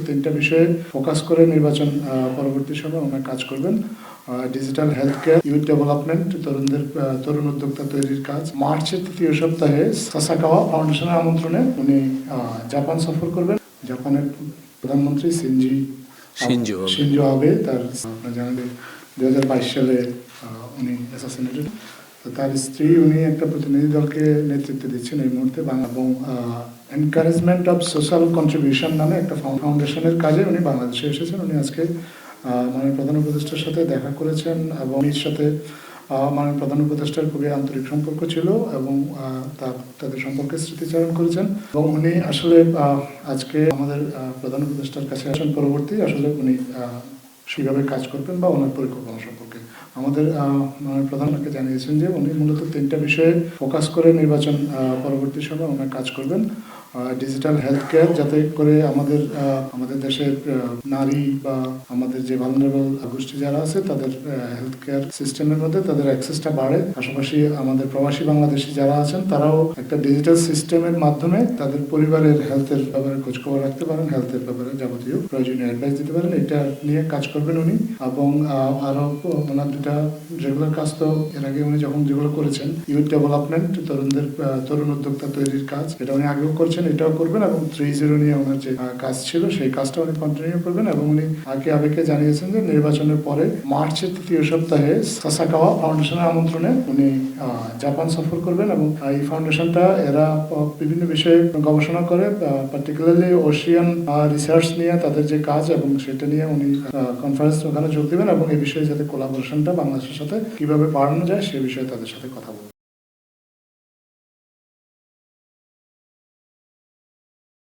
তিনটা বিষয়ে ফোকাস করে নির্বাচন পরবর্তী সময় ওনার কাজ করবেন। Digital health care, youth development, তরুণ উদ্যোক্তা তৈরির কাজ। মার্চের তৃতীয় সপ্তাহে সাসাকাওয়া ফাউন্ডেশনের আমন্ত্রণে উনি জাপান সফর করবেন। জাপানের প্রধানমন্ত্রী শিনজো আবে, তার জানেন 2022 সালে উনি অ্যাসাসিনেটেড। তো তার স্ত্রী উনি একটা প্রতিনিধি দলকে নেতৃত্ব দিচ্ছেন এই মুহূর্তে এবং এনকারেজমেন্ট অফ সোশ্যাল কন্ট্রিবিউশন নামে একটা ফাউন্ডেশনের কাজে উনি বাংলাদেশে এসেছেন। উনি আজকে মাননীয় প্রধান উপদেষ্টার সাথে দেখা করেছেন এবং এর সাথে মাননীয় প্রধান উপদেষ্টার খুবই আন্তরিক সম্পর্ক ছিল এবং তাদের সম্পর্কে স্মৃতিচারণ করেছেন এবং উনি আসলে আজকে আমাদের প্রধান উপদেষ্টার কাছে আসেন পরবর্তী আসলে উনি সেভাবে কাজ করবেন বা ওনার পরিকল্পনা সম্পর্কে আমাদের প্রধানকে জানিয়েছেন যে উনি মূলত তিনটা বিষয়ে ফোকাস করে নির্বাচন পরবর্তী সময় ওনার কাজ করবেন। ডিজিটাল হেলথ কেয়ার, যাতে করে আমাদের দেশের নারী বা আমাদের যে ভালনারেবল গোষ্ঠী যারা আছে তাদের হেলথ কেয়ার সিস্টেমের মধ্যে তাদের অ্যাক্সেসটা বাড়ে। পাশাপাশি আমাদের প্রবাসী বাংলাদেশি যারা আছেন তারাও একটা ডিজিটাল সিস্টেমের মাধ্যমে তাদের পরিবারের হেলথের ব্যাপারে খোঁজখবর রাখতে পারেন, হেলথের ব্যাপারে যাবতীয় প্রয়োজনীয় অ্যাডভাইস দিতে পারেন। এটা নিয়ে কাজ করবেন উনি এবং আরো ওনার দুটা রেগুলার কাজ তো এর আগে উনি যেগুলো করেছেন, ইউথ ডেভেলপমেন্ট, তরুণ উদ্যোক্তা তৈরির কাজ, এটা উনি আগেও করছেন, এটাও করবেন এবং 3-0 নিয়ে ওনার যে কাজ ছিল সেই কাজটা উনি কন্টিনিউ করবেন এবং উনি আবেগকে জানিয়েছেন যে নির্বাচনের পরে মার্চের তৃতীয় সপ্তাহে সাসাকাওয়া ফাউন্ডেশনের আমন্ত্রণে উনি জাপান সফর করবেন এবং এই ফাউন্ডেশনটা এরা বিভিন্ন বিষয়ে গবেষণা করে, পার্টিকুলারলি ওশিয়ান রিসার্চ নিয়ে তাদের যে কাজ এবং সেটা নিয়ে উনি কনফারেন্স ওখানে যোগ দেবেন এবং এই বিষয়ে যাতে কোলাবোরেশনটা বাংলাদেশের সাথে কিভাবে বাড়ানো যায় সে বিষয়ে তাদের সাথে কথা বলবেন।